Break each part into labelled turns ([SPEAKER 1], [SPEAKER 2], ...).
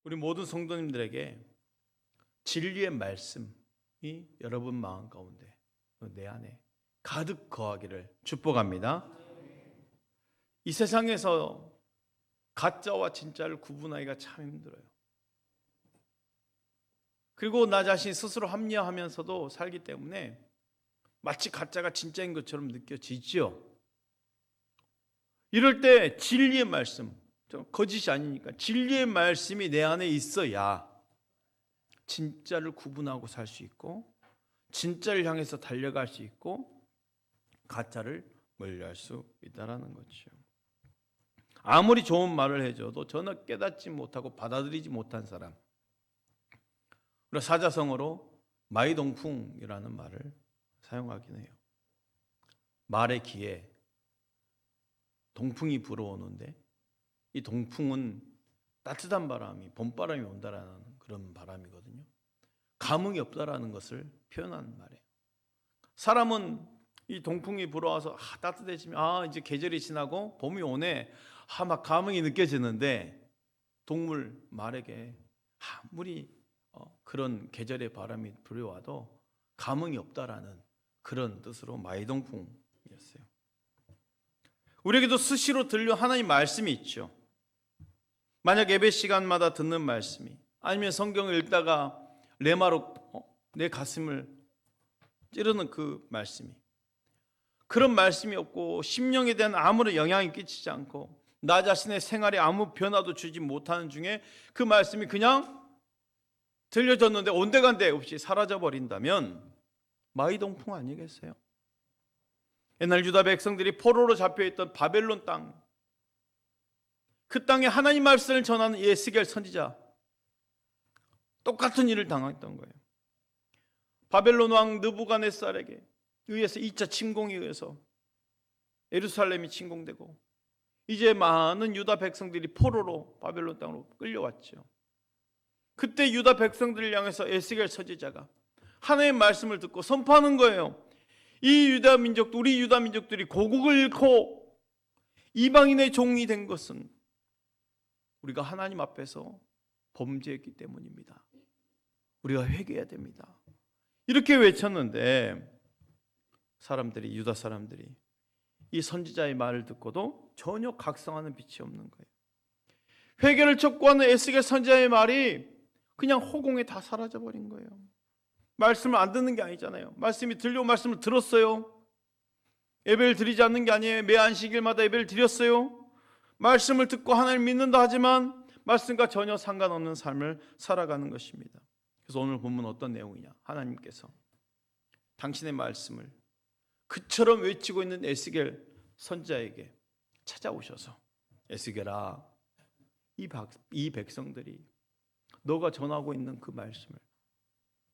[SPEAKER 1] 우리 모든 성도님들에게 진리의 말씀이 여러분 마음 가운데, 내 안에 가득 거하기를 축복합니다. 이 세상에서 가짜와 진짜를 구분하기가 참 힘들어요. 그리고 나 자신 스스로 합리화하면서도 살기 때문에 마치 가짜가 진짜인 것처럼 느껴지죠. 이럴 때 진리의 말씀, 거짓이 아니니까 진리의 말씀이 내 안에 있어야 진짜를 구분하고 살 수 있고, 진짜를 향해서 달려갈 수 있고, 가짜를 멀리할 수 있다는 거죠. 아무리 좋은 말을 해줘도 전혀 깨닫지 못하고 받아들이지 못한 사람, 우리가 사자성어로 마이동풍이라는 말을 사용하긴 해요. 말의 귀에 동풍이 불어오는데 이 동풍은 따뜻한 바람이, 봄바람이 온다라는 그런 바람이거든요. 감흥이 없다라는 것을 표현하는 말이에요. 사람은 이 동풍이 불어와서 따뜻해지면 이제 계절이 지나고 봄이 오네, 막 감흥이 느껴지는데, 동물 말에게 아무리 그런 계절의 바람이 불어와도 감흥이 없다라는 그런 뜻으로 마이동풍이었어요. 우리에게도 수시로 들려 하나님 말씀이 있죠. 만약 예배 시간마다 듣는 말씀이, 아니면 성경을 읽다가 레마로 내 가슴을 찌르는 그 말씀이, 그런 말씀이 없고 심령에 대한 아무런 영향이 끼치지 않고 나 자신의 생활에 아무 변화도 주지 못하는 중에 그 말씀이 그냥 들려졌는데 온데간데 없이 사라져버린다면 마이동풍 아니겠어요? 옛날 유다 백성들이 포로로 잡혀있던 바벨론 땅, 그 땅에 하나님 말씀을 전하는 에스겔 선지자, 똑같은 일을 당했던 거예요. 바벨론 왕 느부갓네살에게 의해서 2차 침공에 의해서 예루살렘이 침공되고, 이제 많은 유다 백성들이 포로로 바벨론 땅으로 끌려왔죠. 그때 유다 백성들을 향해서 에스겔 선지자가 하나님의 말씀을 듣고 선포하는 거예요. 이 유다 민족도, 우리 유다 민족들이 고국을 잃고 이방인의 종이 된 것은 우리가 하나님 앞에서 범죄했기 때문입니다. 우리가 회개해야 됩니다. 이렇게 외쳤는데 사람들이, 유다 사람들이 이 선지자의 말을 듣고도 전혀 각성하는 빛이 없는 거예요. 회개를 촉구하는 에스겔 선지자의 말이 그냥 허공에 다 사라져버린 거예요. 말씀을 안 듣는 게 아니잖아요. 말씀이 들려온 말씀을 들었어요. 예배를 드리지 않는 게 아니에요. 매 안식일마다 예배를 드렸어요. 말씀을 듣고 하나님을 믿는다 하지만 말씀과 전혀 상관없는 삶을 살아가는 것입니다. 그래서 오늘 본문 어떤 내용이냐, 하나님께서 당신의 말씀을 그처럼 외치고 있는 에스겔 선지자에게 찾아오셔서, 에스겔아, 이 백성들이 너가 전하고 있는 그 말씀을,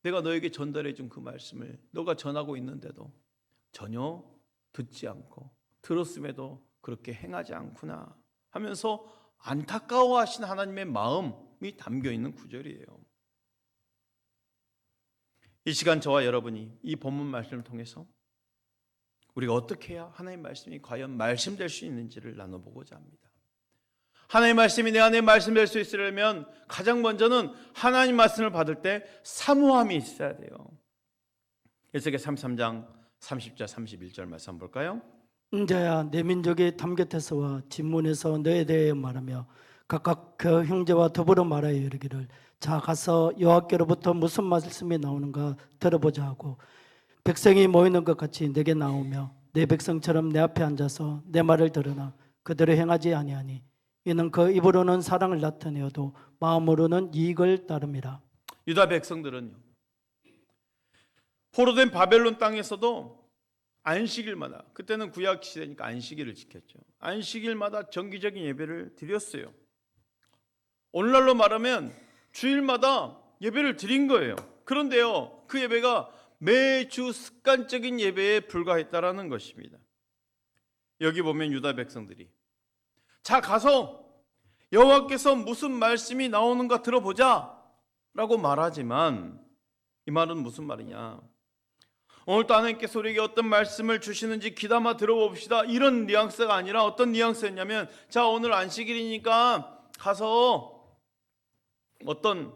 [SPEAKER 1] 내가 너에게 전달해 준 그 말씀을 너가 전하고 있는데도 전혀 듣지 않고, 들었음에도 그렇게 행하지 않구나 하면서 안타까워하신 하나님의 마음이 담겨 있는 구절이에요. 이 시간 저와 여러분이 이 본문 말씀을 통해서 우리가 어떻게 해야 하나님의 말씀이 과연 말씀될 수 있는지를 나눠보고자 합니다. 하나님의 말씀이 내 안에 말씀될 수 있으려면 가장 먼저는 하나님 말씀을 받을 때 사모함이 있어야 돼요. 에스겔 33장 30절 31절 말씀 한번 볼까요?
[SPEAKER 2] 인자야, 내 민족이 담 곁에서와 진문에서 너에 대해 말하며 각각 그 형제와 더불어 말하여 이르기를, 자 가서 여호와께로부터 무슨 말씀이 나오는가 들어보자 하고, 백성이 모이는 것 같이 내게 나오며 내 백성처럼 내 앞에 앉아서 내 말을 들으나 그대로 행하지 아니하니 이는 그 입으로는 사랑을 나타내어도 마음으로는 이익을 따름이라.
[SPEAKER 1] 유다 백성들은요, 포로된 바벨론 땅에서도 안식일마다, 그때는 구약 시대니까 안식일을 지켰죠. 안식일마다 정기적인 예배를 드렸어요. 오늘날로 말하면 주일마다 예배를 드린 거예요. 그런데요, 그 예배가 매주 습관적인 예배에 불과했다라는 것입니다. 여기 보면 유다 백성들이 자 가서 여호와께서 무슨 말씀이 나오는가 들어보자 라고 말하지만, 이 말은 무슨 말이냐, 오늘도 하나님께서 우리에게 어떤 말씀을 주시는지 귀담아 들어봅시다. 이런 뉘앙스가 아니라 어떤 뉘앙스였냐면, 자, 오늘 안식일이니까 가서 어떤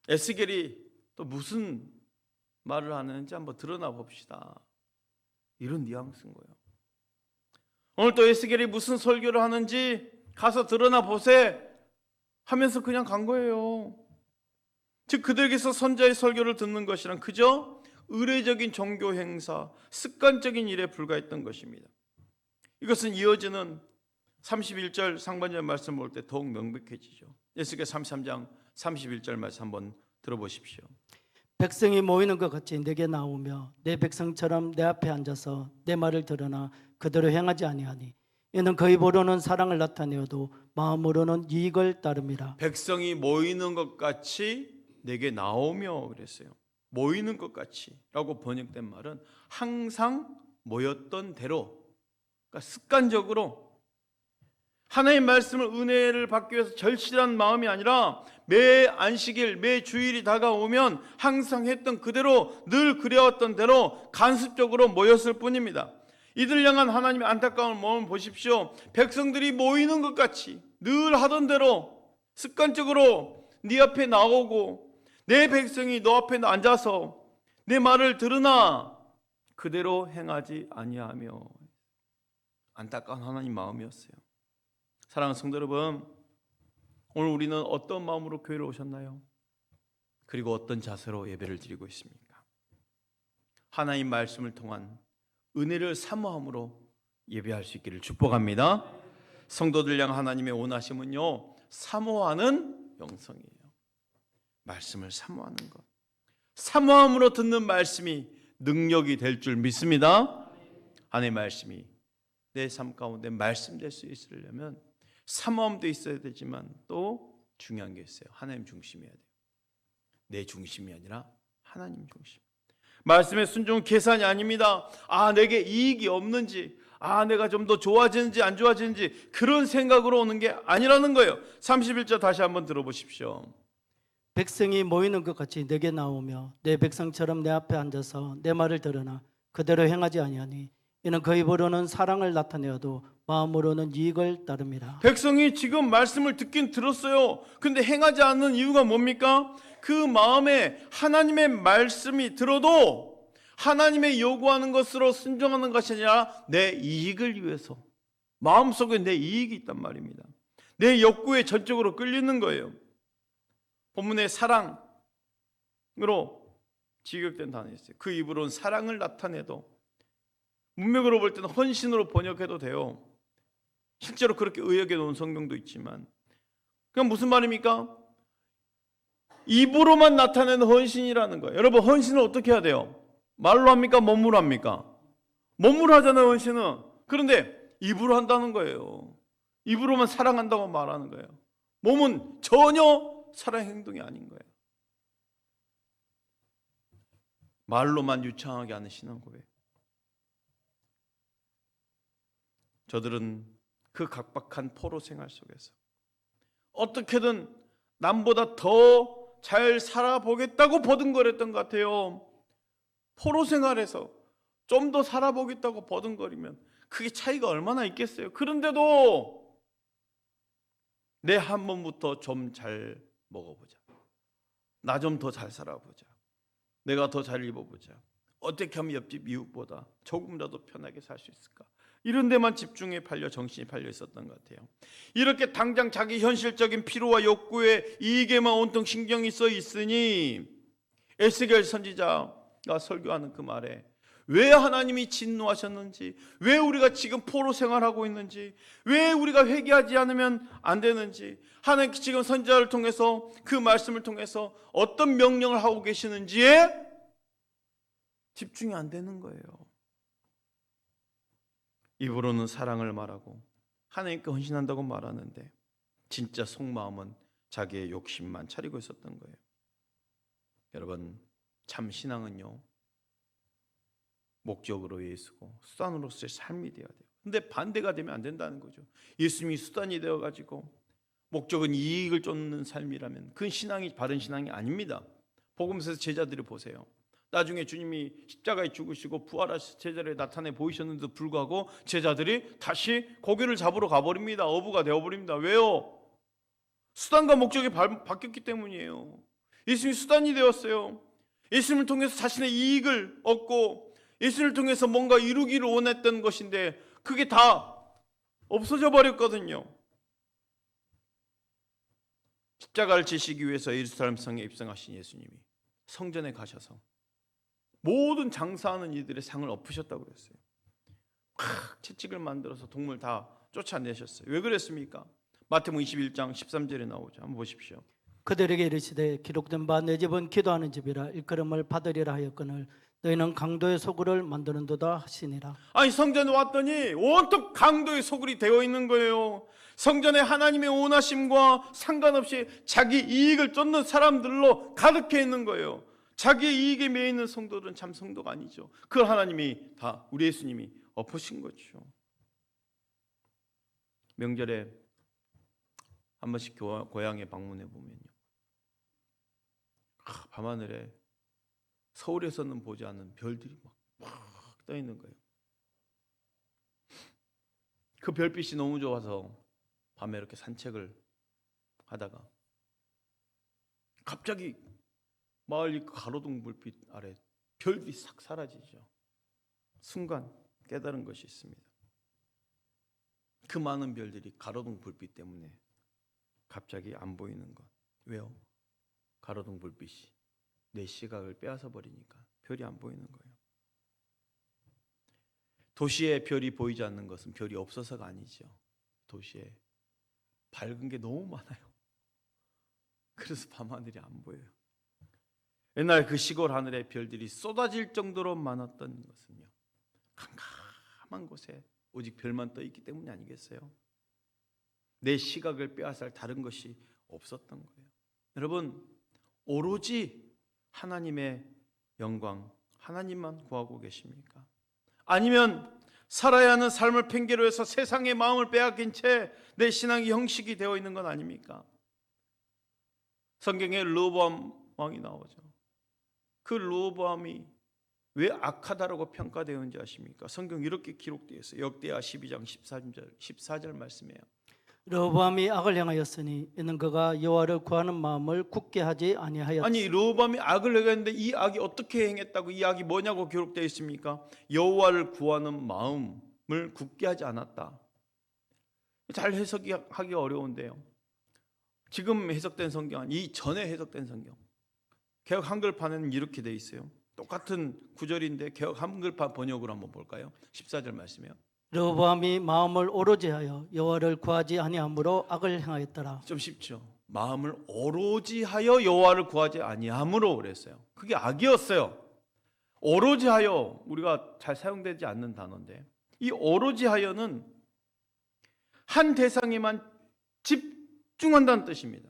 [SPEAKER 1] 에스겔이 또 무슨 말을 하는지 한번 드러나 봅시다. 이런 뉘앙스인 거예요. 오늘 또 에스겔이 무슨 설교를 하는지 가서 드러나 보세 하면서 그냥 간 거예요. 즉 그들에게서 선자의 설교를 듣는 것이란 그저 의례적인 종교 행사, 습관적인 일에 불과했던 것입니다. 이것은 이어지는 31절 상반절 말씀 볼 때 더욱 명백해지죠. 에스겔 33장 31절 말씀 한번 들어보십시오.
[SPEAKER 2] 백성이 모이는 것 같이 내게 나오며 내 백성처럼 내 앞에 앉아서 내 말을 들으나 그대로 행하지 아니하니 이는 그의 입으로는 사랑을 나타내어도 마음으로는 이익을 따름이라.
[SPEAKER 1] 백성이 모이는 것 같이 내게 나오며 그랬어요. 모이는 것 같이 라고 번역된 말은 항상 모였던 대로, 그러니까 습관적으로 하나님의 말씀을, 은혜를 받기 위해서 절실한 마음이 아니라 매 안식일, 매 주일이 다가오면 항상 했던 그대로, 늘 그래왔던 대로 간습적으로 모였을 뿐입니다. 이들 향한 하나님의 안타까운 마음 보십시오. 백성들이 모이는 것 같이 늘 하던 대로 습관적으로 네 앞에 나오고 내 백성이 너 앞에 앉아서 내 말을 들으나 그대로 행하지 아니하며. 안타까운 하나님 마음이었어요. 사랑하는 성도 여러분, 오늘 우리는 어떤 마음으로 교회로 오셨나요? 그리고 어떤 자세로 예배를 드리고 있습니까? 하나님 말씀을 통한 은혜를 사모함으로 예배할 수 있기를 축복합니다. 성도들 향 하나님의 원하심은요, 사모하는 영성이에요. 말씀을 사모하는 것, 사모함으로 듣는 말씀이 능력이 될 줄 믿습니다. 하나님의 말씀이 내 삶 가운데 말씀될 수 있으려면 사모함도 있어야 되지만 또 중요한 게 있어요. 하나님 중심이어야 돼요. 내 중심이 아니라 하나님 중심. 말씀의 순종은 계산이 아닙니다. 내게 이익이 없는지, 내가 좀 더 좋아지는지 안 좋아지는지 그런 생각으로 오는 게 아니라는 거예요. 31절 다시 한번 들어보십시오.
[SPEAKER 2] 백성이 모이는 것 같이 내게 나오며 내 백성처럼 내 앞에 앉아서 내 말을 들으나 그대로 행하지 아니하니 이는 그 입으로는 사랑을 나타내어도 마음으로는 이익을 따릅니다.
[SPEAKER 1] 백성이 지금 말씀을 듣긴 들었어요. 근데 행하지 않는 이유가 뭡니까? 그 마음에 하나님의 말씀이 들어도 하나님의 요구하는 것으로 순종하는 것이 아니라 내 이익을 위해서, 마음속에 내 이익이 있단 말입니다. 내 욕구에 전적으로 끌리는 거예요. 본문의 사랑으로 직역된 단어가 있어요. 그 입으로는 사랑을 나타내도, 문맥으로 볼 때는 헌신으로 번역해도 돼요. 실제로 그렇게 의역해 놓은 성경도 있지만, 그럼 무슨 말입니까? 입으로만 나타내는 헌신이라는 거예요. 여러분, 헌신을 어떻게 해야 돼요? 말로 합니까? 몸으로 합니까? 몸으로 하잖아요, 헌신은. 그런데 입으로 한다는 거예요. 입으로만 사랑한다고 말하는 거예요. 몸은 전혀 사랑 행동이 아닌 거예요. 말로만 유창하게 하는 신앙 고백. 저들은 그 각박한 포로 생활 속에서 어떻게든 남보다 더 잘 살아보겠다고 버둥거렸던 것 같아요. 포로 생활에서 좀 더 살아보겠다고 버둥거리면 그게 차이가 얼마나 있겠어요. 그런데도 내 한 번부터 좀 잘 먹어보자, 나 좀 더 잘 살아보자, 내가 더 잘 입어보자, 어떻게 하면 옆집 이웃보다 조금이라도 편하게 살 수 있을까, 이런 데만 집중해 팔려 정신이 팔려 있었던 것 같아요. 이렇게 당장 자기 현실적인 필요와 욕구에 이익에만 온통 신경이 써 있으니 에스겔 선지자가 설교하는 그 말에 왜 하나님이 진노하셨는지, 왜 우리가 지금 포로 생활하고 있는지, 왜 우리가 회개하지 않으면 안 되는지, 하나님께 지금 선지자를 통해서 그 말씀을 통해서 어떤 명령을 하고 계시는지에 집중이 안 되는 거예요. 입으로는 사랑을 말하고 하나님께 헌신한다고 말하는데 진짜 속마음은 자기의 욕심만 차리고 있었던 거예요. 여러분, 참 신앙은요, 목적으로 예수고 수단으로서의 삶이 되어야 돼요. 근데 반대가 되면 안 된다는 거죠. 예수님이 수단이 되어가지고 목적은 이익을 쫓는 삶이라면 그건 신앙이 바른 신앙이 아닙니다. 복음서에서 제자들이 보세요. 나중에 주님이 십자가에 죽으시고 부활하셔서 제자들에 나타내 보이셨는데도 불구하고 제자들이 다시 고기를 잡으러 가버립니다. 어부가 되어버립니다. 왜요? 수단과 목적이 바뀌었기 때문이에요. 예수님이 수단이 되었어요. 예수님을 통해서 자신의 이익을 얻고 예수님을 통해서 뭔가 이루기를 원했던 것인데 그게 다 없어져 버렸거든요. 십자가를 지시기 위해서 예루살렘 성에 입성하신 예수님이 성전에 가셔서 모든 장사하는 이들의 상을 엎으셨다고 그랬어요. 막 채찍을 만들어서 동물 다 쫓아내셨어요. 왜 그랬습니까? 마태복음 21장 13절에 나오죠. 한번 보십시오.
[SPEAKER 2] 그들에게 이르시되 기록된 바 내 집은 기도하는 집이라 일컬음을 받으리라 하였거늘 너희는 강도의 소굴을 만드는도다 하시니라.
[SPEAKER 1] 아니 성전에 왔더니 온통 강도의 소굴이 되어 있는 거예요. 성전에 하나님의 원하심과 상관없이 자기 이익을 쫓는 사람들로 가득해 있는 거예요. 자기의 이익에 매여 있는 성도들은 참 성도가 아니죠. 그걸 하나님이 다 우리 예수님이 엎으신 거죠. 명절에 한 번씩 고향에 방문해 보면요, 밤하늘에 서울에서는 보지 않는 별들이 막 떠 있는 거예요. 그 별빛이 너무 좋아서 밤에 이렇게 산책을 하다가 갑자기 마을 가로등 불빛 아래 별들이 싹 사라지죠. 순간 깨달은 것이 있습니다. 그 많은 별들이 가로등 불빛 때문에 갑자기 안 보이는 것. 왜요? 가로등 불빛이 내 시각을 빼앗아 버리니까 별이 안 보이는 거예요. 도시에 별이 보이지 않는 것은 별이 없어서가 아니죠. 도시에 밝은 게 너무 많아요. 그래서 밤하늘이 안 보여요. 옛날 그 시골 하늘에 별들이 쏟아질 정도로 많았던 것은요, 캄캄한 곳에 오직 별만 떠 있기 때문이 아니겠어요? 내 시각을 빼앗을 다른 것이 없었던 거예요. 여러분, 오로지 하나님의 영광, 하나님만 구하고 계십니까? 아니면 살아야 하는 삶을 핑계로 해서 세상의 마음을 빼앗긴 채 내 신앙이 형식이 되어 있는 건 아닙니까? 성경에 르호보암 왕이 나오죠. 그 르호보암이 왜 악하다라고 평가되었는지 아십니까? 성경 이렇게 기록되어 있어요. 역대하 12장 14절 말씀이에요.
[SPEAKER 2] 르호보암이 악을 행하였으니 이는 그가 여호와를 구하는 마음을 굳게 하지 아니하였으니.
[SPEAKER 1] 아니 르호보암이 악을 행했는데 이 악이 어떻게 행했다고, 이 악이 뭐냐고 기록되어 있습니까? 여호와를 구하는 마음을 굳게 하지 않았다. 잘 해석하기 어려운데요, 지금 해석된 성경, 이 전에 해석된 성경, 개역 한글판에는 이렇게 되어 있어요. 똑같은 구절인데 개역 한글판 번역으로 한번 볼까요? 14절 말씀이에요.
[SPEAKER 2] 르호보암이 마음을 오로지 하여 여호와를 구하지 아니함으로 악을 행하였더라.
[SPEAKER 1] 좀 쉽죠. 마음을 오로지 하여 여호와를 구하지 아니함으로 그랬어요. 그게 악이었어요. 오로지 하여, 우리가 잘 사용되지 않는 단어인데, 이 오로지 하여는 한 대상에만 집중한다는 뜻입니다.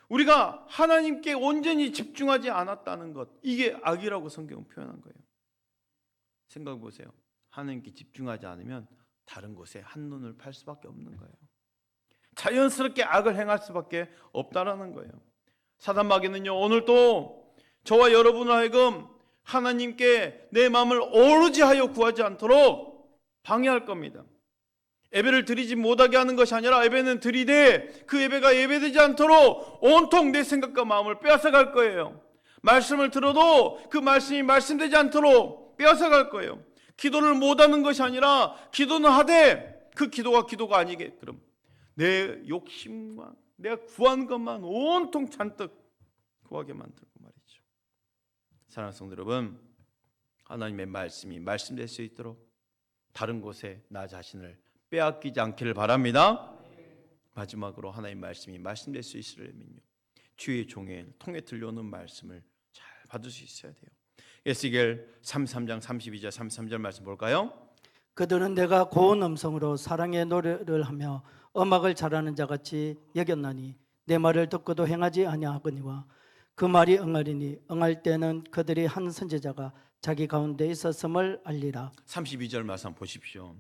[SPEAKER 1] 우리가 하나님께 온전히 집중하지 않았다는 것, 이게 악이라고 성경은 표현한 거예요. 생각해 보세요. 하나님께 집중하지 않으면 다른 곳에 한눈을 팔 수밖에 없는 거예요. 자연스럽게 악을 행할 수밖에 없다라는 거예요. 사단마귀는요, 오늘도 저와 여러분을 하여금 하나님께 내 마음을 오로지 하여 구하지 않도록 방해할 겁니다. 예배를 드리지 못하게 하는 것이 아니라 예배는 드리되 그 예배가 예배되지 않도록 온통 내 생각과 마음을 빼앗아갈 거예요. 말씀을 들어도 그 말씀이 말씀되지 않도록 빼앗아갈 거예요. 기도를 못하는 것이 아니라 기도는 하되 그 기도가 아니게, 그럼 내 욕심과 내가 구한 것만 온통 잔뜩 구하게 만들고 말이죠. 사랑하는 성도 여러분, 하나님의 말씀이 말씀될 수 있도록 다른 곳에 나 자신을 빼앗기지 않기를 바랍니다. 마지막으로 하나님의 말씀이 말씀될 수 있으려면요, 주의 종의 통해 들려오는 말씀을 잘 받을 수 있어야 돼요. 에스겔 33장 32절 33절 말씀 볼까요?
[SPEAKER 2] 그들은 내가 고운 음성으로 사랑의 노래를 하며 음악을 잘하는 자같이 여겼나니 내 말을 듣고도 행하지 아니하거니와 그 말이 응하리니 응할 때는 그들이 한 선지자가 자기 가운데 있었음을 알리라.
[SPEAKER 1] 32절 말씀 보십시오.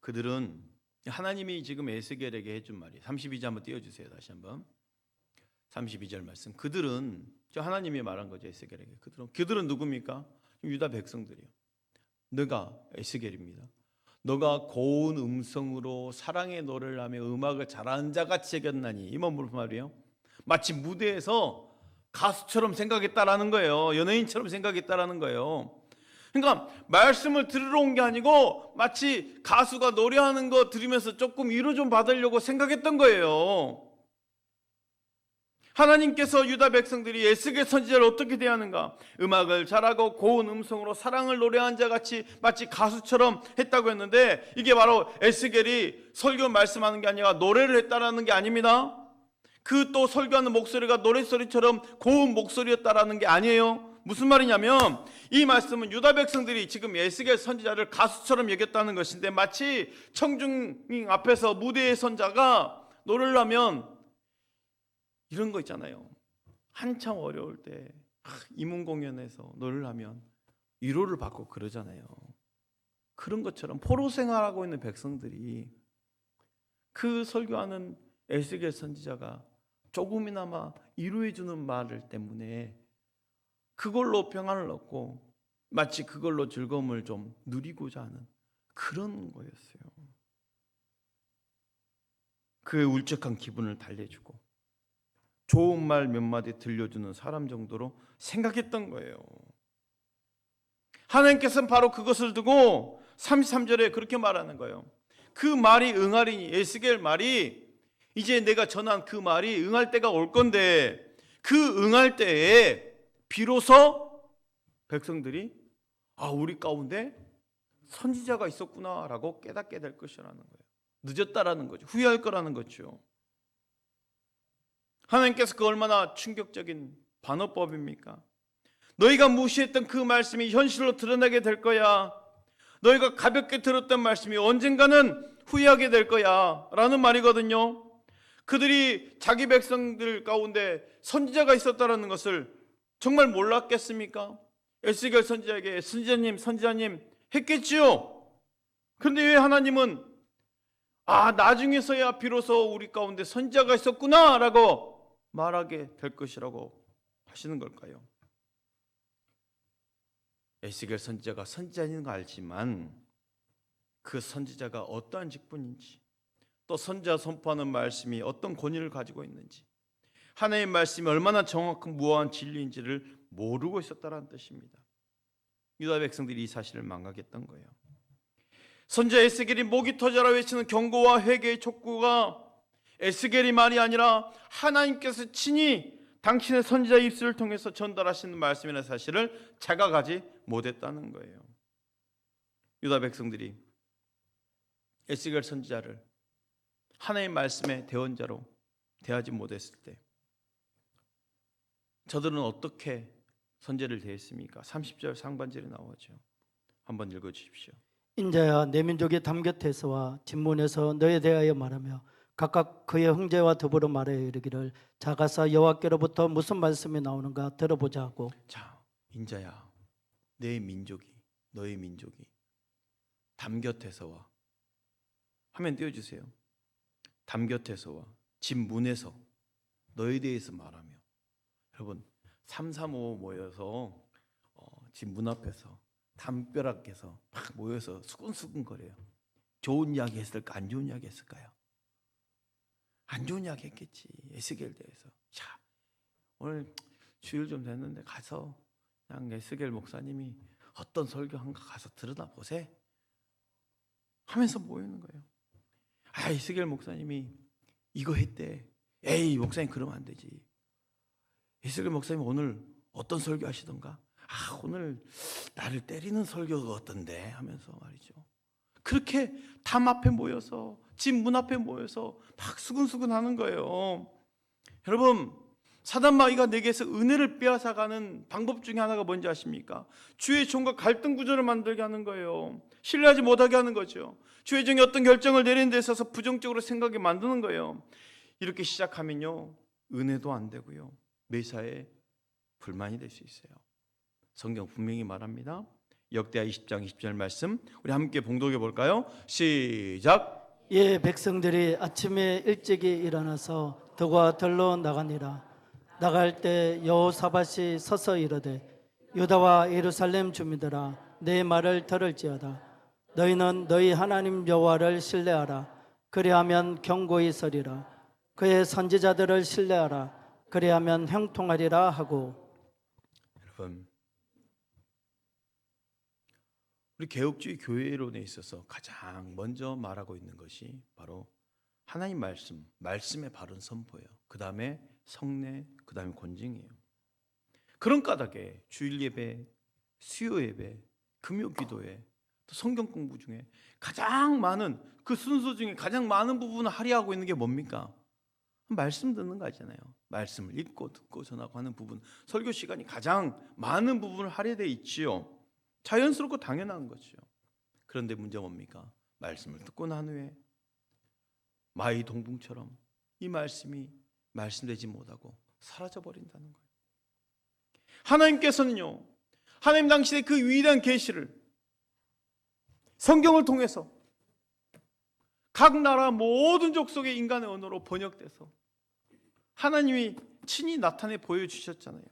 [SPEAKER 1] 그들은, 하나님이 지금 에스겔에게 해준 말이 32절 한번 띄워주세요. 다시 한번 32절 말씀. 그들은 저 하나님이 말한 거죠. 에스겔에게. 그들은 누굽니까? 유다 백성들이요. 너가 에스겔입니다. 너가 고운 음성으로 사랑의 노래를 하며 음악을 잘하는 자 같이 여겼나니. 이 무슨 말이에요? 마치 무대에서 가수처럼 생각했다라는 거예요. 연예인처럼 생각했다라는 거예요. 그러니까 말씀을 들으러 온 게 아니고 마치 가수가 노래하는 거 들으면서 조금 위로 좀 받으려고 생각했던 거예요. 하나님께서 유다 백성들이 에스겔 선지자를 어떻게 대하는가? 음악을 잘하고 고운 음성으로 사랑을 노래한 자 같이 마치 가수처럼 했다고 했는데, 이게 바로 에스겔이 설교 말씀하는 게 아니라 노래를 했다라는 게 아닙니다. 그 또 설교하는 목소리가 노랫소리처럼 고운 목소리였다라는 게 아니에요. 무슨 말이냐면 이 말씀은 유다 백성들이 지금 에스겔 선지자를 가수처럼 여겼다는 것인데, 마치 청중 앞에서 무대의 선자가 노래를 하면 이런 거 있잖아요. 한참 어려울 때 이문 공연에서 노래를 하면 위로를 받고 그러잖아요. 그런 것처럼 포로 생활하고 있는 백성들이 그 설교하는 에스겔 선지자가 조금이나마 위로해 주는 말 때문에 그걸로 평안을 얻고 마치 그걸로 즐거움을 좀 누리고자 하는 그런 거였어요. 그의 울적한 기분을 달래주고 좋은 말 몇 마디 들려주는 사람 정도로 생각했던 거예요. 하나님께서는 바로 그것을 두고 33절에 그렇게 말하는 거예요. 그 말이 응하리니, 에스겔 말이 이제 내가 전한 그 말이 응할 때가 올 건데, 그 응할 때에 비로소 백성들이 우리 가운데 선지자가 있었구나라고 깨닫게 될 것이라는 거예요. 늦었다라는 거죠. 후회할 거라는 거죠. 하나님께서 그 얼마나 충격적인 반어법입니까? 너희가 무시했던 그 말씀이 현실로 드러나게 될 거야. 너희가 가볍게 들었던 말씀이 언젠가는 후회하게 될 거야 라는 말이거든요. 그들이 자기 백성들 가운데 선지자가 있었다는 것을 정말 몰랐겠습니까? 에스겔 선지자에게 선지자님 했겠지요. 그런데 왜 하나님은 나중에서야 비로소 우리 가운데 선지자가 있었구나 라고 말하게 될 것이라고 하시는 걸까요? 에스겔 선지자가 선지자인 거 알지만 그 선지자가 어떠한 직분인지, 또 선지자 선포하는 말씀이 어떤 권위를 가지고 있는지, 하나님의 말씀이 얼마나 정확한 무한 진리인지를 모르고 있었다는 뜻입니다. 유다 백성들이 이 사실을 망각했던 거예요. 선지자 에스겔이 목이 터져라 외치는 경고와 회개의 촉구가 에스겔이 말이 아니라 하나님께서 친히 당신의 선지자 입술을 통해서 전달하시는 말씀이라는 사실을 자각하지 못했다는 거예요. 유다 백성들이 에스겔 선지자를 하나님의 말씀의 대언자로 대하지 못했을 때 저들은 어떻게 선지자를 대했습니까? 30절 상반절에 나오죠. 한번 읽어주십시오.
[SPEAKER 2] 인자야, 내 민족이 담 곁에서와 진문에서 너에 대하여 말하며 각각 그의 형제와 더불어 말하여 이르기를 자가서 여호와께로부터 무슨 말씀이 나오는가 들어보자 하고.
[SPEAKER 1] 자, 인자야, 내 민족이, 너의 민족이 담 곁에서와 화면 띄워주세요. 담 곁에서와 집 문에서 너에 대해서 말하며. 여러분 335 모여서 집 문 앞에서 담벼락에서 막 모여서 수근수근 거려요. 좋은 이야기 했을까? 안 좋은 이야기 했을까요? 안 좋은 이야기 했겠지. 에스겔 대해서. 자, 오늘 주일 좀 됐는데 가서 그냥 에스겔 목사님이 어떤 설교한가 가서 들으나 보세 하면서 모이는 거예요. 에스겔 목사님이 이거 했대. 에이, 목사님 그러면 안 되지. 에스겔 목사님 오늘 어떤 설교 하시던가? 오늘 나를 때리는 설교가 어떤데? 하면서 말이죠. 그렇게 담 앞에 모여서, 집 문 앞에 모여서 막 수근수근 하는 거예요. 여러분, 사단 마귀가 내게서 은혜를 빼앗아가는 방법 중에 하나가 뭔지 아십니까? 주의 종과 갈등 구조를 만들게 하는 거예요. 신뢰하지 못하게 하는 거죠. 주의 종이 어떤 결정을 내리는 데 있어서 부정적으로 생각하게 만드는 거예요. 이렇게 시작하면요, 은혜도 안 되고요, 매사에 불만이 될 수 있어요. 성경 분명히 말합니다. 역대하 20장 20절 말씀 우리 함께 봉독해 볼까요? 시작.
[SPEAKER 2] 예, 백성들이 아침에 일찍이 일어나서 덕과 들로 나가니라. 나갈 때 여호사밧이 서서 이르되 유다와 예루살렘 주민들아 내 말을 들을지어다. 너희는 너희 하나님 여호와를 신뢰하라. 그리하면 경고히 서리라. 그의 선지자들을 신뢰하라. 그리하면 형통하리라 하고.
[SPEAKER 1] 여러분, 우리 개혁주의 교회론에 있어서 가장 먼저 말하고 있는 것이 바로 하나님 말씀, 말씀의 바른 선포예요. 그 다음에 성례, 그 다음에 권징이에요. 그런 까닭에 주일 예배, 수요 예배, 금요 기도회, 또 성경 공부 중에 가장 많은 그 순서 중에 가장 많은 부분을 할애하고 있는 게 뭡니까? 말씀 듣는 거잖아요. 말씀을 읽고 듣고 전하고 하는 부분, 설교 시간이 가장 많은 부분을 할애되어 있지요. 자연스럽고 당연한 거죠. 그런데 문제 뭡니까? 말씀을 듣고 난 후에 마이 동풍처럼 이 말씀이 말씀되지 못하고 사라져 버린다는 거예요. 하나님께서는요, 하나님 당신의 그 위대한 계시를 성경을 통해서 각 나라 모든 족속의 인간의 언어로 번역돼서 하나님이 친히 나타내 보여주셨잖아요.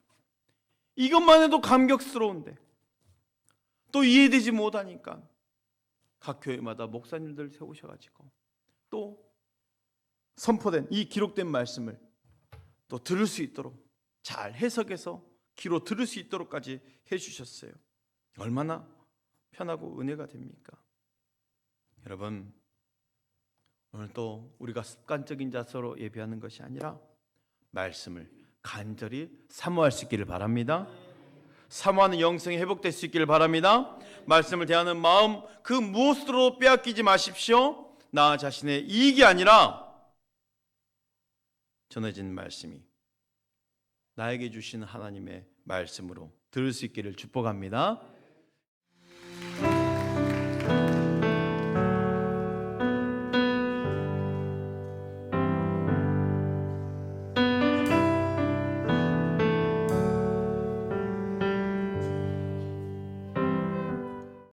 [SPEAKER 1] 이것만 해도 감격스러운데 또 이해되지 못하니까 각 교회마다 목사님들 세우셔가지고 또 선포된 이 기록된 말씀을 또 들을 수 있도록 잘 해석해서 귀로 들을 수 있도록까지 해주셨어요. 얼마나 편하고 은혜가 됩니까? 여러분, 오늘 또 우리가 습관적인 자세로 예배하는 것이 아니라 말씀을 간절히 사모할 수 있기를 바랍니다. 사모하는 영성이 회복될 수 있기를 바랍니다. 말씀을 대하는 마음 그 무엇으로 빼앗기지 마십시오. 나 자신의 이익이 아니라 전해진 말씀이 나에게 주신 하나님의 말씀으로 들을 수 있기를 축복합니다.